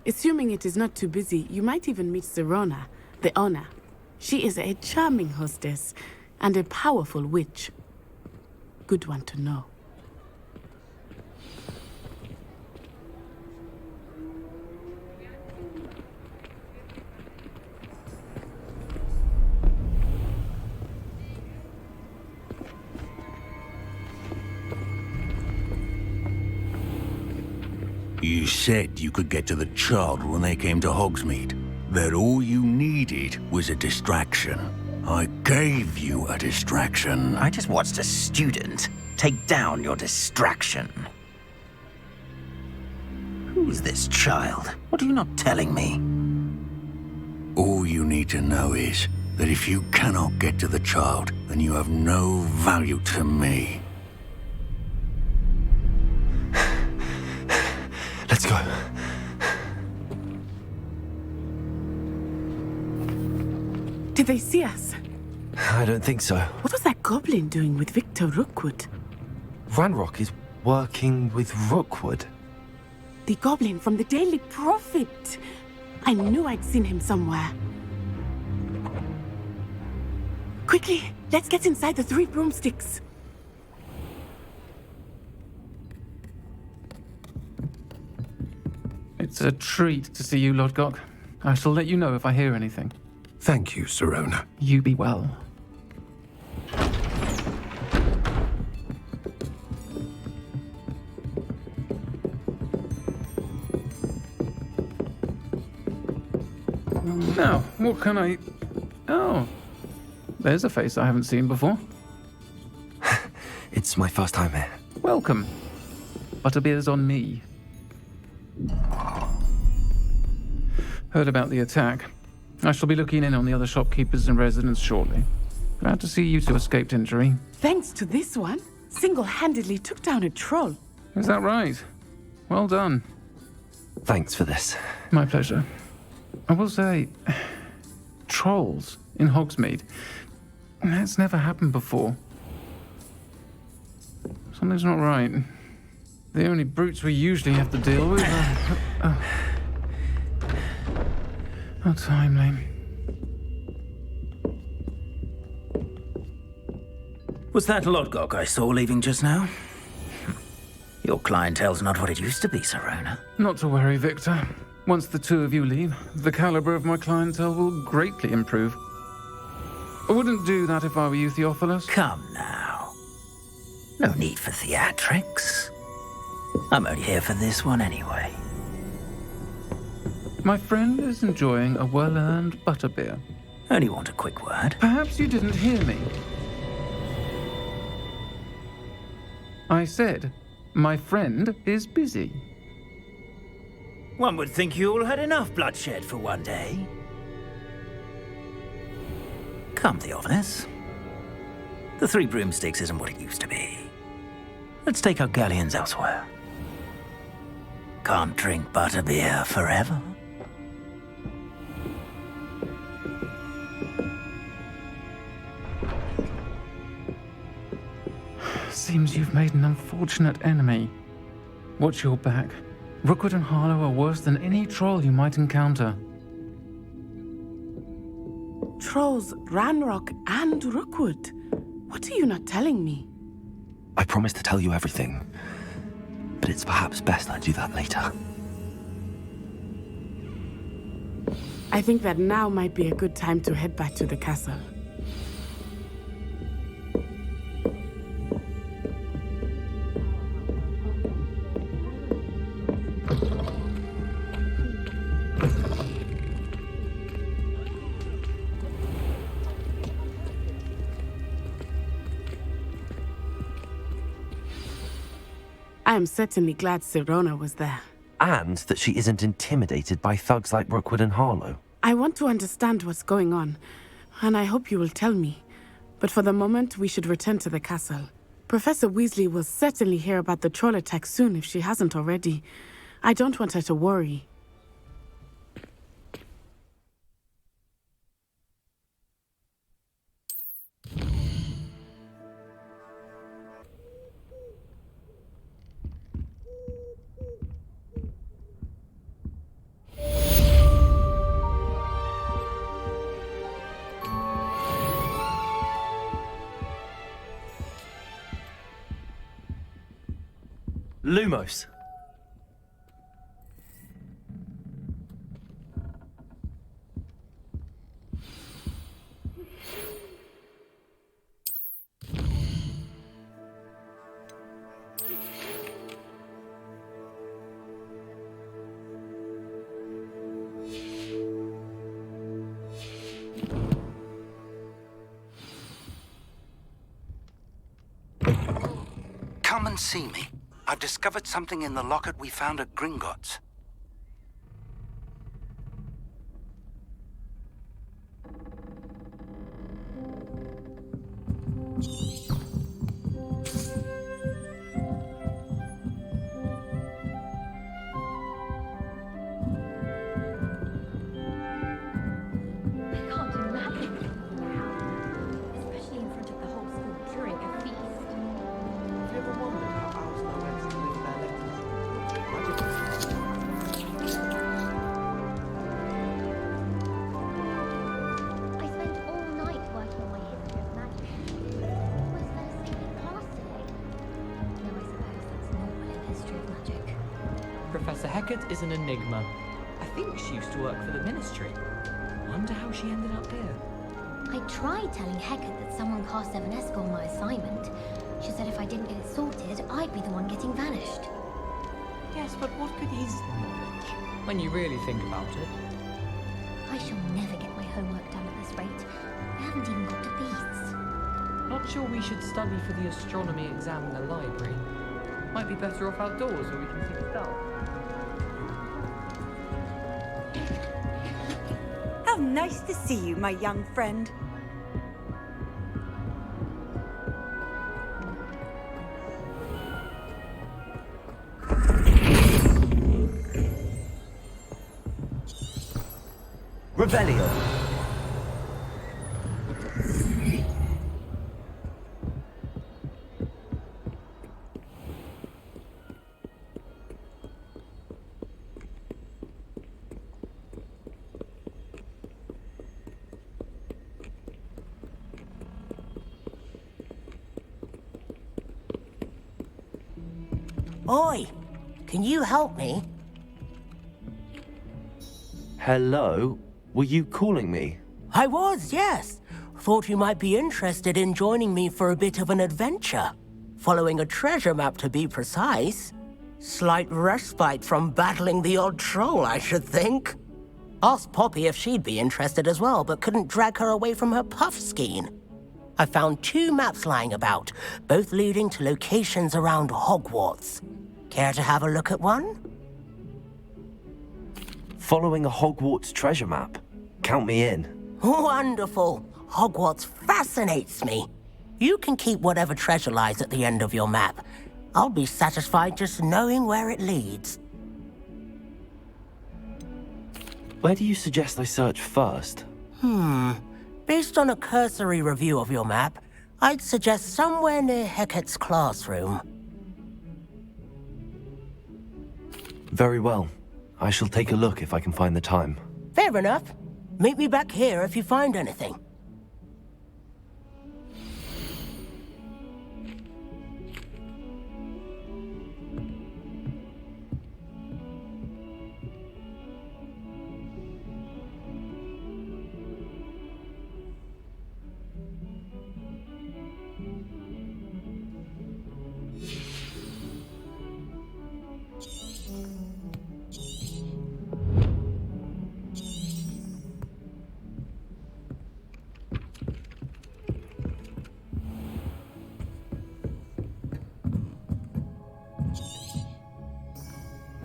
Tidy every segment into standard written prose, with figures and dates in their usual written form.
Assuming it is not too busy, you might even meet Sirona, the owner. She is a charming hostess and a powerful witch. Good one to know. You said you could get to the child when they came to Hogsmeade. That all you needed was a distraction. I gave you a distraction. I just watched a student take down your distraction. Who is this child? What are you not telling me? All you need to know is that if you cannot get to the child, then you have no value to me. Let's go. Did they see us? I don't think so. What was that goblin doing with Victor Rookwood? Ranrock is working with Rookwood. The goblin from the Daily Prophet. I knew I'd seen him somewhere. Quickly, let's get inside the 3 broomsticks. It's a treat to see you, Lodgok. I shall let you know if I hear anything. Thank you, Sirona. You be well. Now, what can I... Oh, there's a face I haven't seen before. It's my first time here. Welcome. Butterbeer's on me. Heard about the attack. I shall be looking in on the other shopkeepers and residents shortly. Glad to see you two escaped injury. Thanks to this one, single-handedly took down a troll. Is that right? Well done. Thanks for this. My pleasure. I will say, trolls in Hogsmeade. That's never happened before. Something's not right. The only brutes we usually have to deal with are... Oh, timely. Was that Lodgok I saw leaving just now? Your clientele's not what it used to be, Sirona. Not to worry, Victor. Once the two of you leave, the caliber of my clientele will greatly improve. I wouldn't do that if I were you, Theophilus. Come now. No need for theatrics. I'm only here for this one anyway. My friend is enjoying a well-earned butterbeer. Only want a quick word. Perhaps you didn't hear me. I said, my friend is busy. One would think you all had enough bloodshed for one day. Come, Theophilus. The 3 broomsticks isn't what it used to be. Let's take our galleons elsewhere. Can't drink butterbeer forever. Seems you've made an unfortunate enemy. Watch your back. Rookwood and Harlow are worse than any troll you might encounter. Trolls, Ranrock, and Rookwood. What are you not telling me? I promise to tell you everything, but it's perhaps best I do that later. I think that now might be a good time to head back to the castle. I am certainly glad Sirona was there. And that she isn't intimidated by thugs like Rookwood and Harlow. I want to understand what's going on, and I hope you will tell me. But for the moment, we should return to the castle. Professor Weasley will certainly hear about the troll attack soon if she hasn't already. I don't want her to worry. Lumos. Come and see me. I've discovered something in the locket we found at Gringotts. Can't imagine how, especially in front of the whole school during a feast. Have you ever wondered how owls know when to deliver their letters? I spent all night working on my history of magic. Was there a secret class today? No, I suppose that's normal in history of magic. Professor Hecat is an enigma. I think she used to work for the Ministry. Wonder how she ended up here. I tried telling Hecat that someone cast Evanesco on my assignment. She said if I didn't get it sorted, I'd be the one getting vanished. Yes, but what good is knowledge? When you really think about it. I shall never get my homework done at this rate. I haven't even got to beasts. Not sure we should study for the astronomy exam in the library. Might be better off outdoors where we can see the stars. How nice to see you, my young friend. Revelio. Oi! Can you help me? Hello? Were you calling me? I was, yes. Thought you might be interested in joining me for a bit of an adventure. Following a treasure map, to be precise. Slight respite from battling the odd troll, I should think. Asked Poppy if she'd be interested as well, but couldn't drag her away from her puff skein. I found 2 maps lying about, both leading to locations around Hogwarts. Care to have a look at one? Following a Hogwarts treasure map. Count me in. Wonderful. Hogwarts fascinates me. You can keep whatever treasure lies at the end of your map. I'll be satisfied just knowing where it leads. Where do you suggest I search first? Based on a cursory review of your map, I'd suggest somewhere near Hecat's classroom. Very well. I shall take a look if I can find the time. Fair enough. Meet me back here if you find anything.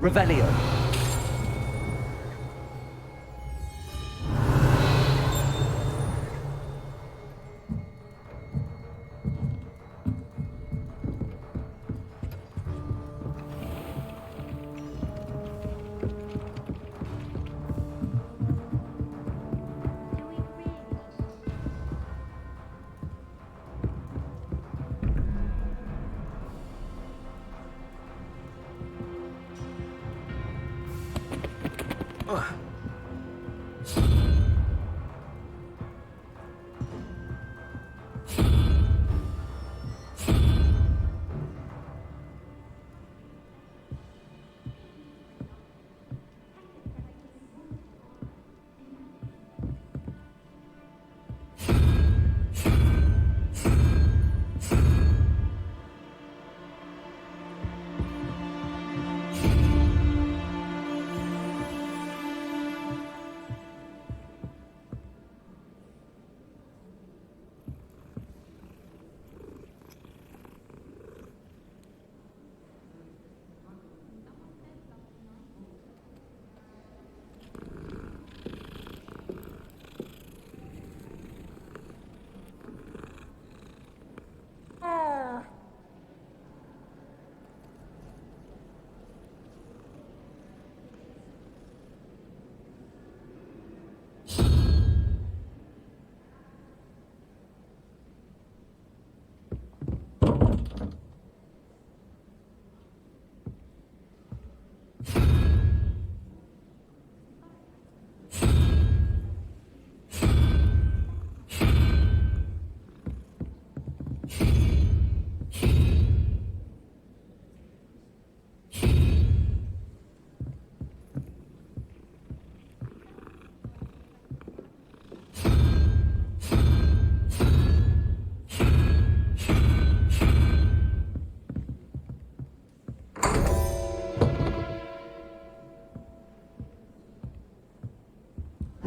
Revelio.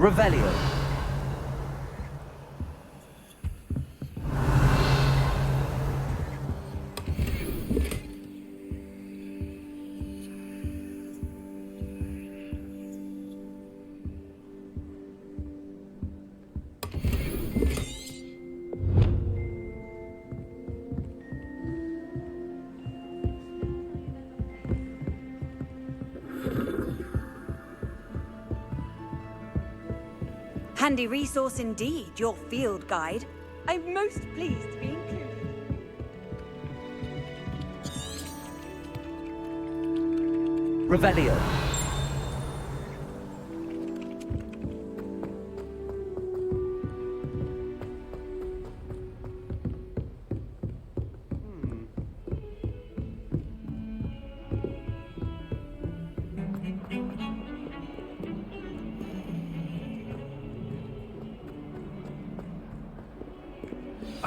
Revelio. Handy resource indeed, your field guide. I'm most pleased to be included. Revelio.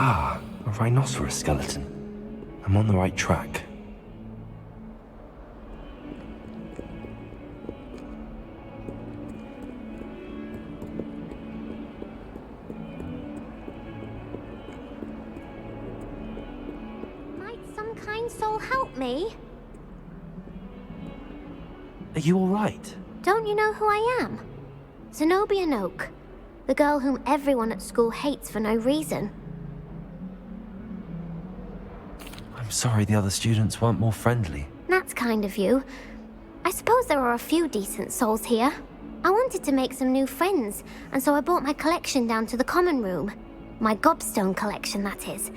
Ah, a rhinoceros skeleton. I'm on the right track. Might some kind soul help me? Are you alright? Don't you know who I am? Zenobia Noak, the girl whom everyone at school hates for no reason. I'm sorry the other students weren't more friendly. That's kind of you. I suppose there are a few decent souls here. I wanted to make some new friends, and so I brought my collection down to the common room. My gobstone collection, that is.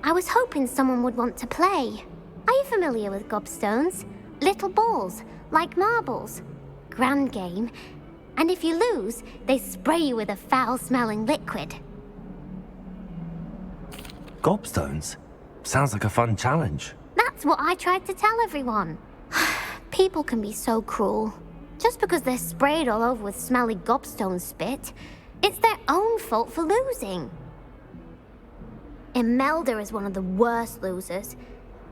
I was hoping someone would want to play. Are you familiar with gobstones? Little balls, like marbles. Grand game. And if you lose, they spray you with a foul-smelling liquid. Gobstones? Sounds like a fun challenge. That's what I tried to tell everyone. People can be so cruel. Just because they're sprayed all over with smelly gobstone spit, it's their own fault for losing. Imelda is one of the worst losers.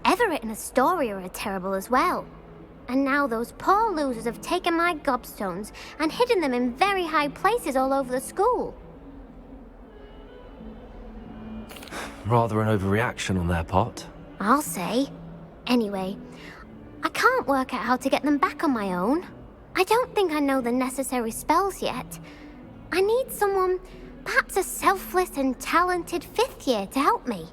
Everett and Astoria are terrible as well. And now those poor losers have taken my gobstones and hidden them in very high places all over the school. Rather an overreaction on their part. I'll say. Anyway, I can't work out how to get them back on my own. I don't think I know the necessary spells yet. I need someone, perhaps a selfless and talented fifth year to help me.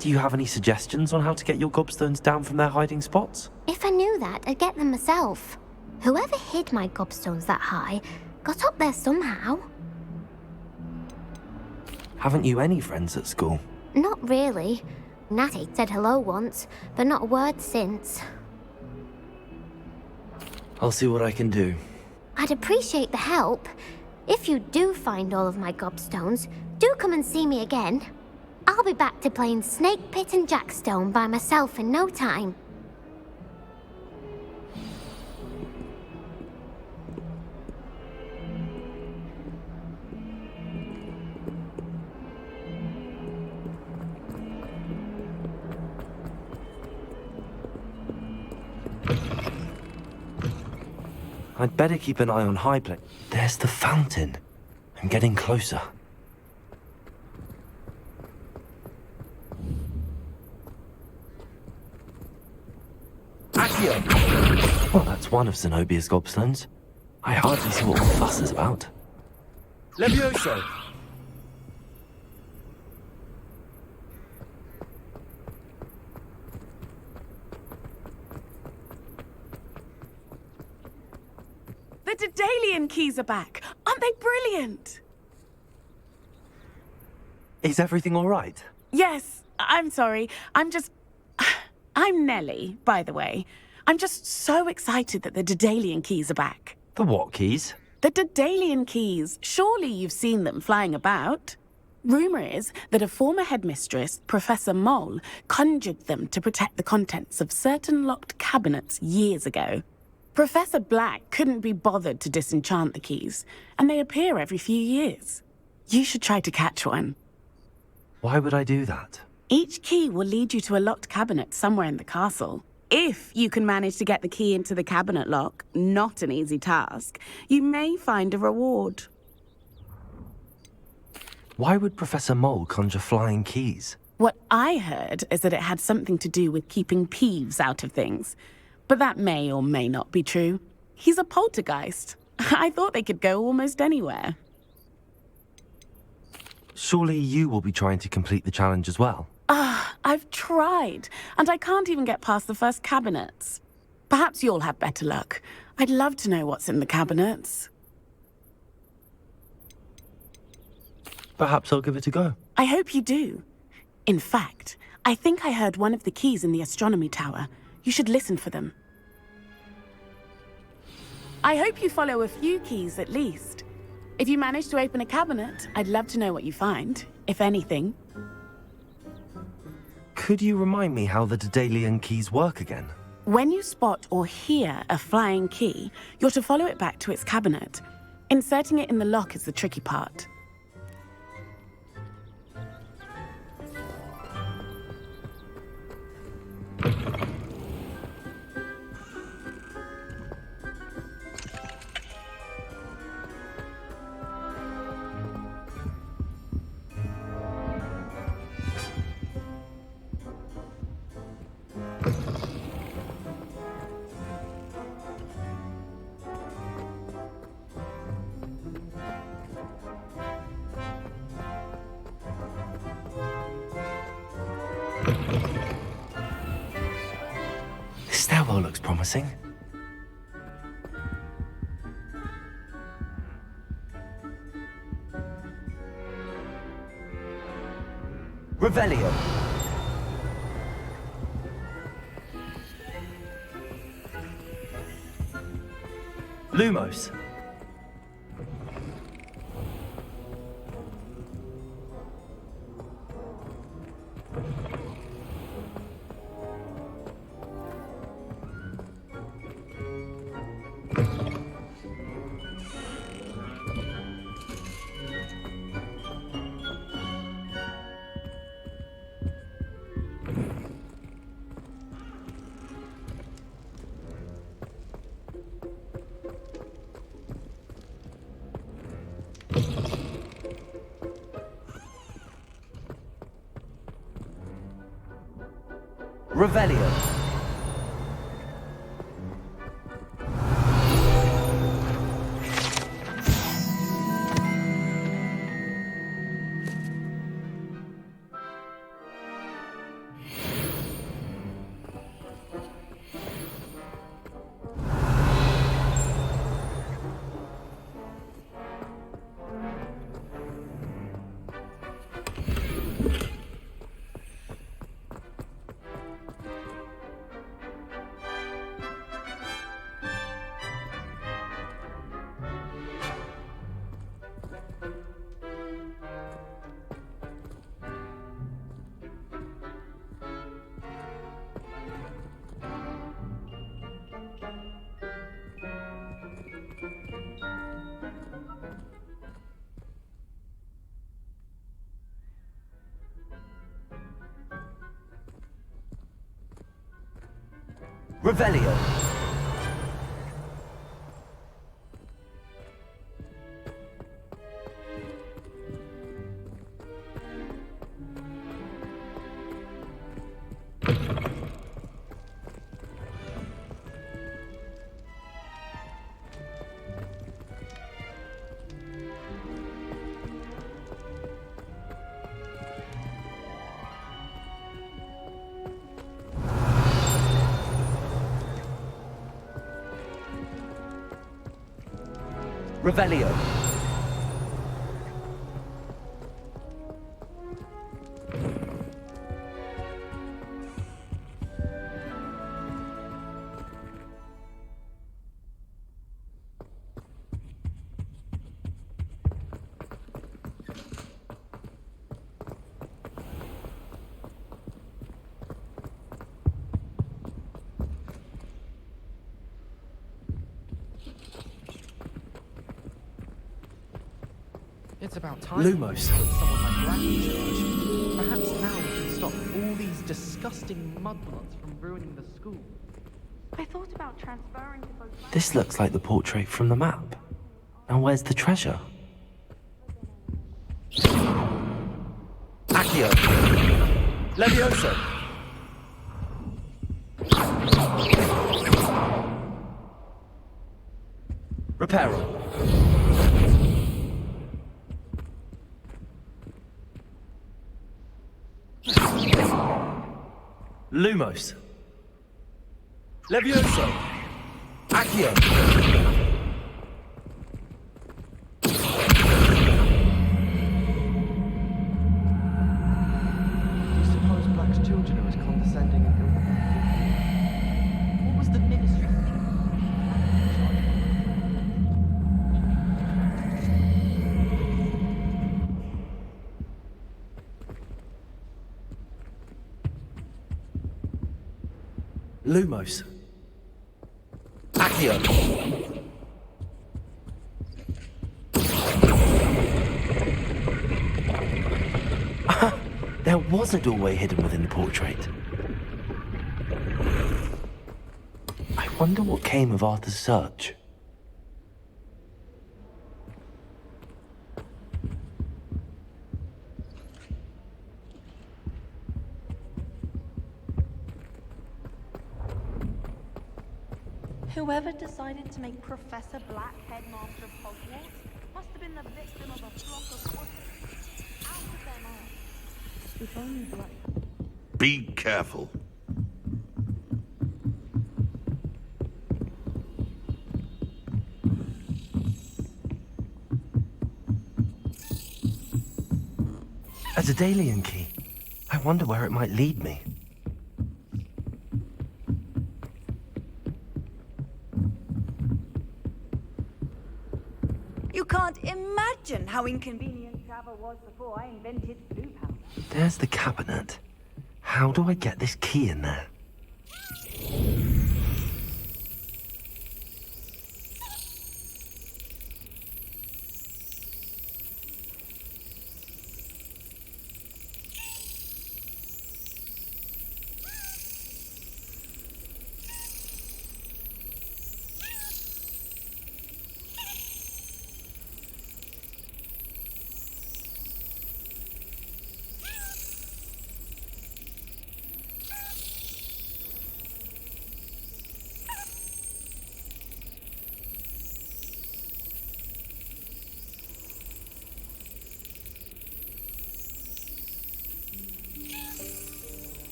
Do you have any suggestions on how to get your gobstones down from their hiding spots? If I knew that, I'd get them myself. Whoever hid my gobstones that high got up there somehow. Haven't you any friends at school? Not really. Natty said hello once, but not a word since. I'll see what I can do. I'd appreciate the help. If you do find all of my gobstones, do come and see me again. I'll be back to playing Snake Pit and Jackstone by myself in no time. I'd better keep an eye on High Place. There's the fountain. I'm getting closer. Accio! Well, that's one of Zenobia's gobstones. I hardly see what the fuss is about. Levioso! The Daedalian keys are back. Aren't they brilliant? Is everything all right? Yes, I'm sorry. I'm Nellie, by the way. I'm just so excited that the Daedalian keys are back. The what keys? The Daedalian keys. Surely you've seen them flying about. Rumour is that a former headmistress, Professor Moll, conjured them to protect the contents of certain locked cabinets years ago. Professor Black couldn't be bothered to disenchant the keys, and they appear every few years. You should try to catch one. Why would I do that? Each key will lead you to a locked cabinet somewhere in the castle. If you can manage to get the key into the cabinet lock, not an easy task, you may find a reward. Why would Professor Mole conjure flying keys? What I heard is that it had something to do with keeping Peeves out of things. But that may or may not be true. He's a poltergeist. I thought they could go almost anywhere. Surely you will be trying to complete the challenge as well? I've tried, and I can't even get past the first cabinets. Perhaps you'll have better luck. I'd love to know what's in the cabinets. Perhaps I'll give it a go. I hope you do. In fact, I think I heard one of the keys in the astronomy tower. You should listen for them. I hope you follow a few keys at least. If you manage to open a cabinet, I'd love to know what you find, if anything. Could you remind me how the Daedalian keys work again? When you spot or hear a flying key, you're to follow it back to its cabinet. Inserting it in the lock is the tricky part. This stairwell looks promising. Revelio. Lumos. Revelio. Revelio. Revelio. It's about time. Lumos. Someone like Black in charge. Perhaps now we can stop all these disgusting mudbloods from ruining the school. I thought about transferring to both. This looks like the portrait from the map. Now where's the treasure? Accio. Levioso. Reparo. Lumos. Levioso. Accio. Do you suppose Black's children are as condescending and ill? What was the ministry? Lumos. Accio. There was a doorway hidden within the portrait. I wonder what came of Arthur's search. Whoever decided to make Professor Black headmaster of Hogwarts must have been the victim of a flock of woodpeckers. Out of their minds. If only Black... Be careful. A Daedalian key. I wonder where it might lead me. You can't imagine how inconvenient travel was before I invented blue powder. There's the cabinet. How do I get this key in there?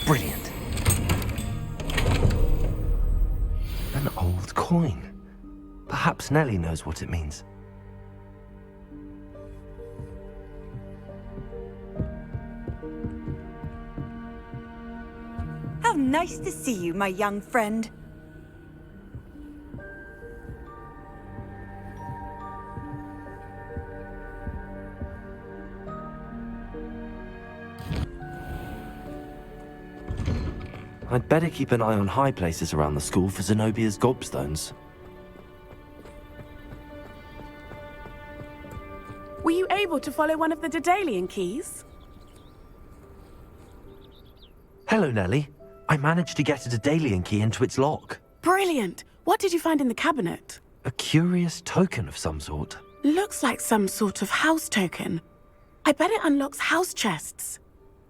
Brilliant. An old coin. Perhaps Nellie knows what it means. How nice to see you, my young friend. I'd better keep an eye on high places around the school for Zenobia's gobstones. Were you able to follow one of the Daedalian keys? Hello, Nellie. I managed to get a Daedalian key into its lock. Brilliant! What did you find in the cabinet? A curious token of some sort. Looks like some sort of house token. I bet it unlocks house chests.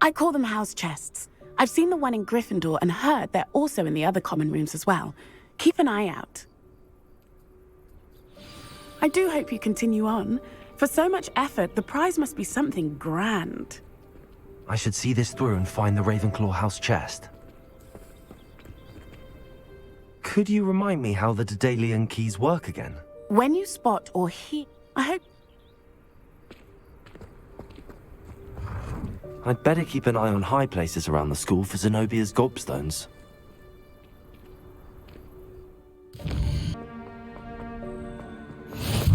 I call them house chests. I've seen the one in Gryffindor and heard they're also in the other common rooms as well. Keep an eye out. I do hope you continue on. For so much effort, the prize must be something grand. I should see this through and find the Ravenclaw house chest. Could you remind me how the Daedalian keys work again? When you spot or hear... I hope... I'd better keep an eye on high places around the school for Zenobia's gobstones.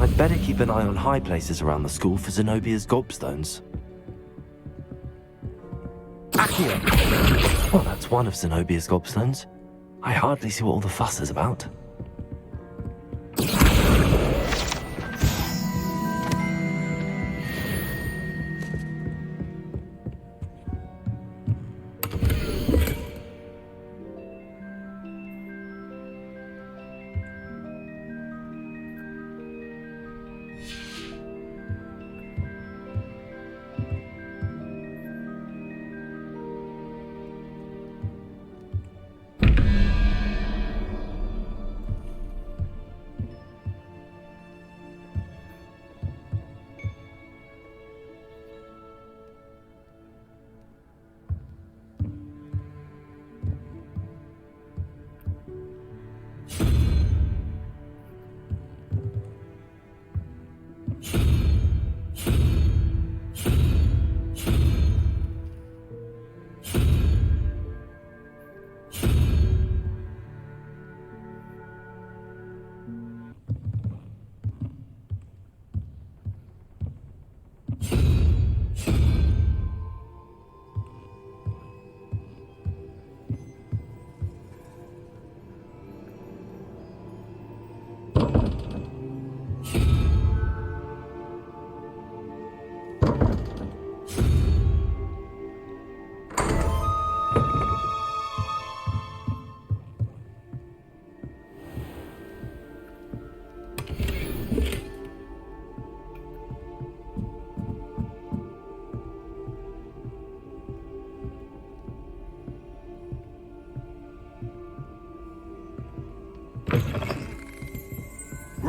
I'd I'd better keep an eye on high places around the school for Zenobia's gobstones. Accio! Well, that's one of Zenobia's gobstones. I hardly see what all the fuss is about.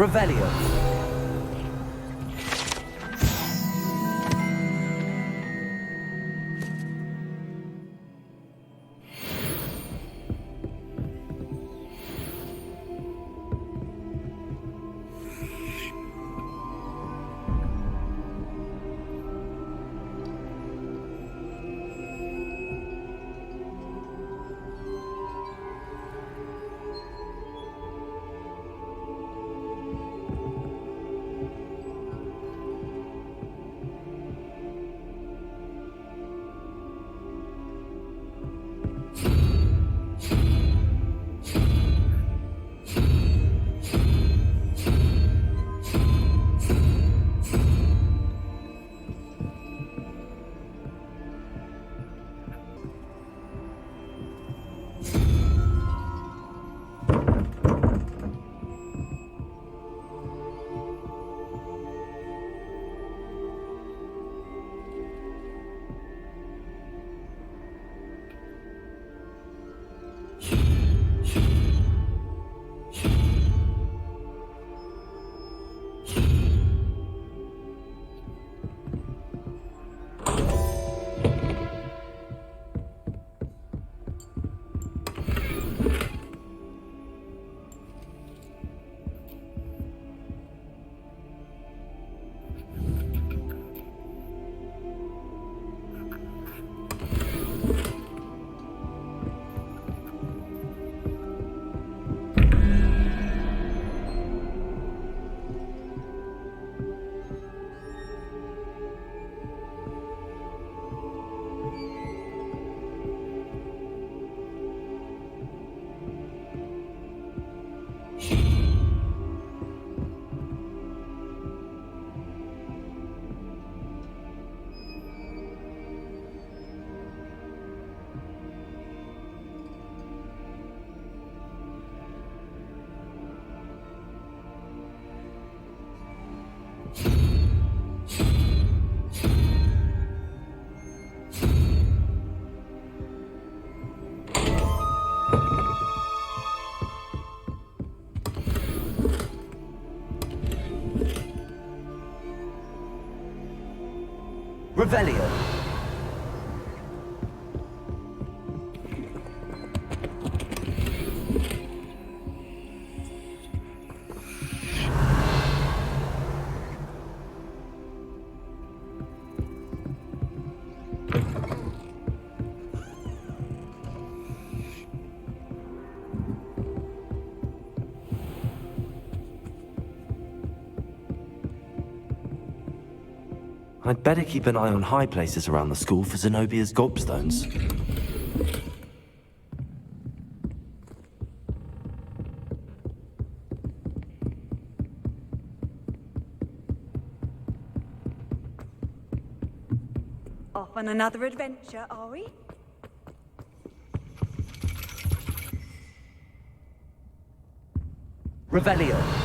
Revelio. Revelio. I'd better keep an eye on high places around the school for Zenobia's gobstones. Off on another adventure, are we? Revelio.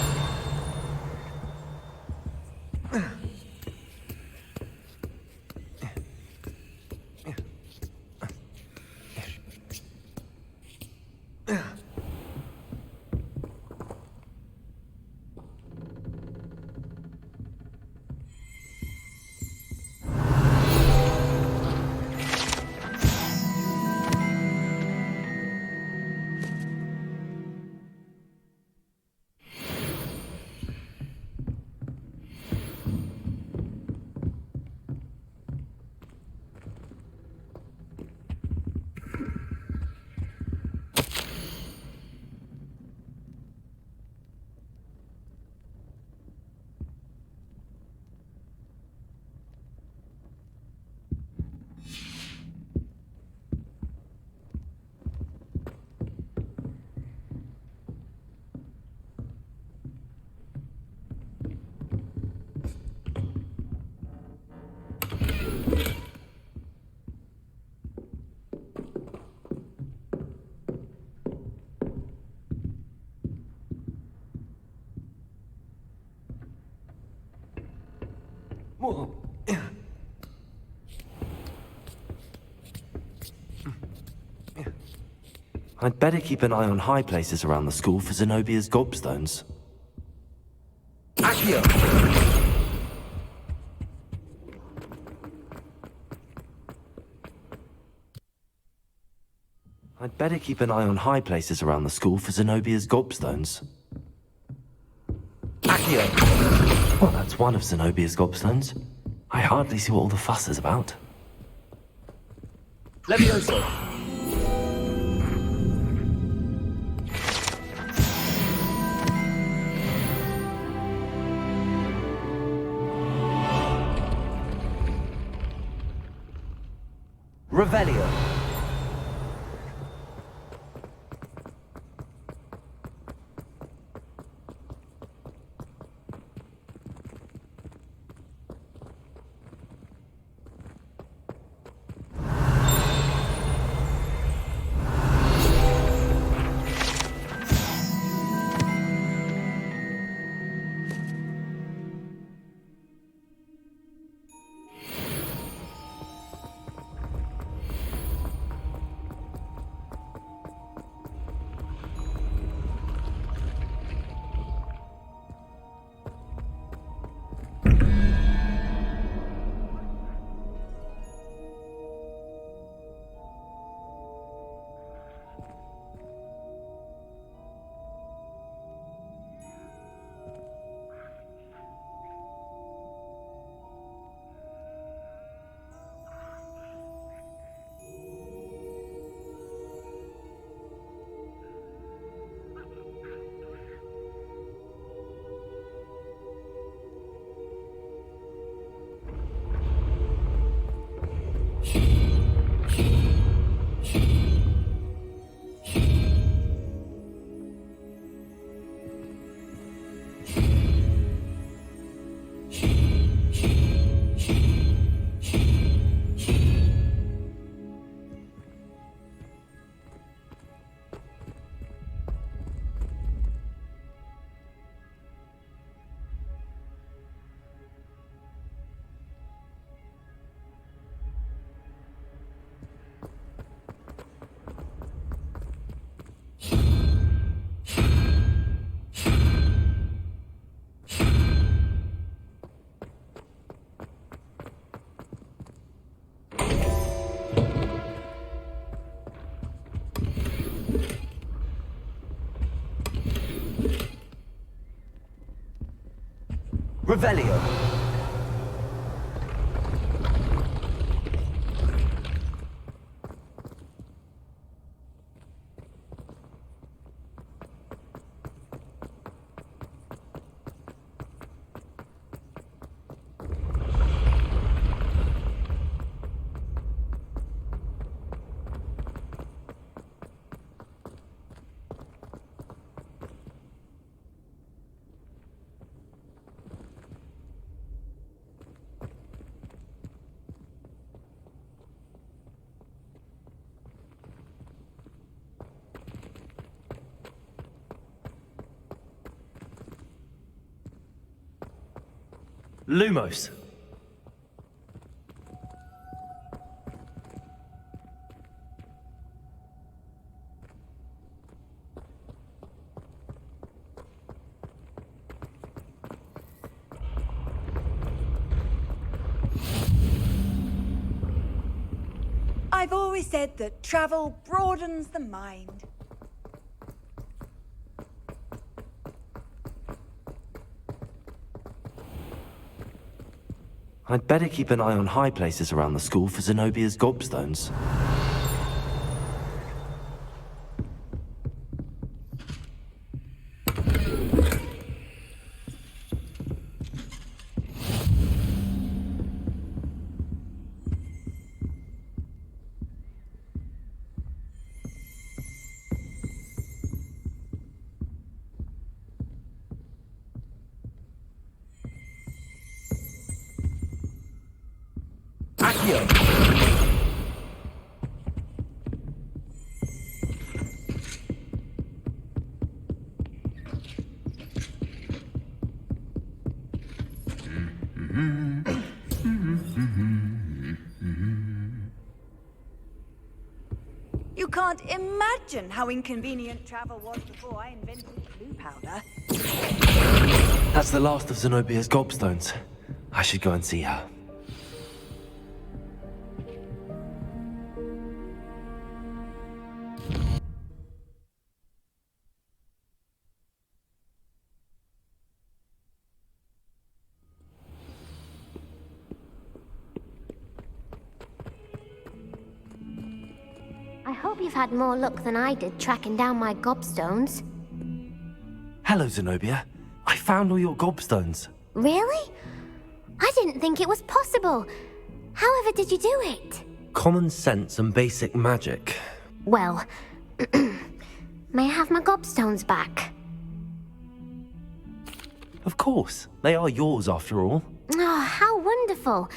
I'd better keep an eye on high places around the school for Zenobia's gobstones. Accio. I'd better keep an eye on high places around the school for Zenobia's gobstones. Accio. Well, that's one of Zenobia's gobstones. I hardly see what all the fuss is about. Levioso. Revelio. Revelio. Lumos. I've always said that travel broadens the mind. I'd better keep an eye on high places around the school for Zenobia's gobstones. You can't imagine how inconvenient travel was before I invented blue powder. That's the last of Zenobia's gobstones. I should go and see her. I hope you've had more luck than I did tracking down my gobstones. Hello, Zenobia. I found all your gobstones. Really? I didn't think it was possible. However did you do it? Common sense and basic magic. Well, may I have my gobstones back? Of course. They are yours after all. Oh, how wonderful.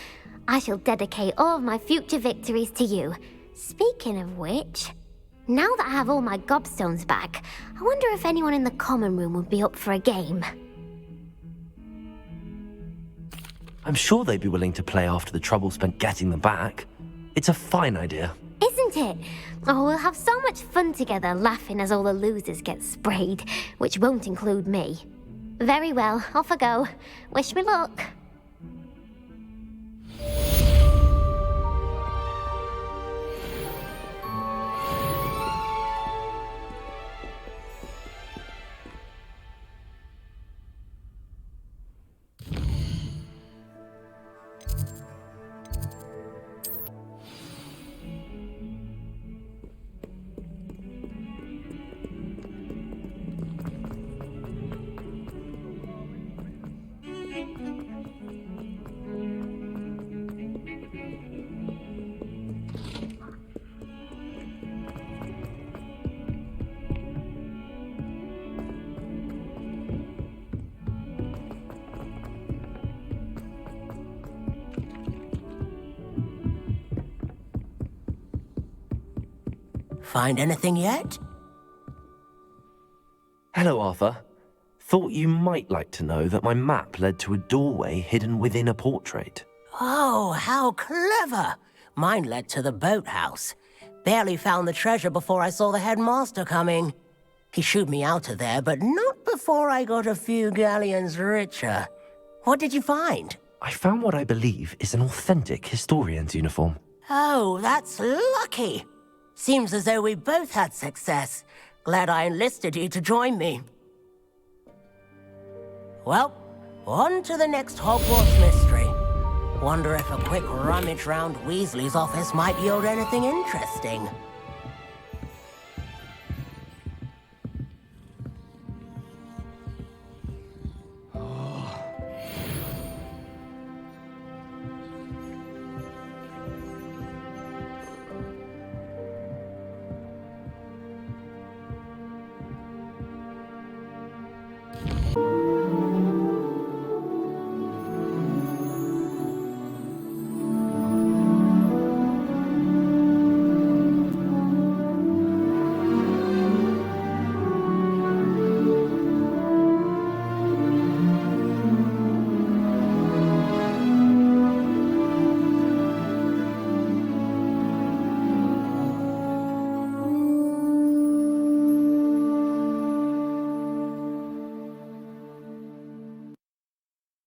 I shall dedicate all of my future victories to you. Speaking of which, now that I have all my gobstones back, I wonder if anyone in the common room would be up for a game. I'm sure they'd be willing to play after the trouble spent getting them back. It's a fine idea. Isn't it? Oh, we'll have so much fun together laughing as all the losers get sprayed, which won't include me. Very well, off I go. Wish me luck. Find anything yet? Hello, Arthur. Thought you might like to know that my map led to a doorway hidden within a portrait. Oh, how clever! Mine led to the boathouse. Barely found the treasure before I saw the headmaster coming. He shooed me out of there, but not before I got a few galleons richer. What did you find? I found what I believe is an authentic historian's uniform. Oh, that's lucky. Seems as though we both had success. Glad I enlisted you to join me. Well, on to the next Hogwarts mystery. Wonder if a quick rummage round Weasley's office might yield anything interesting.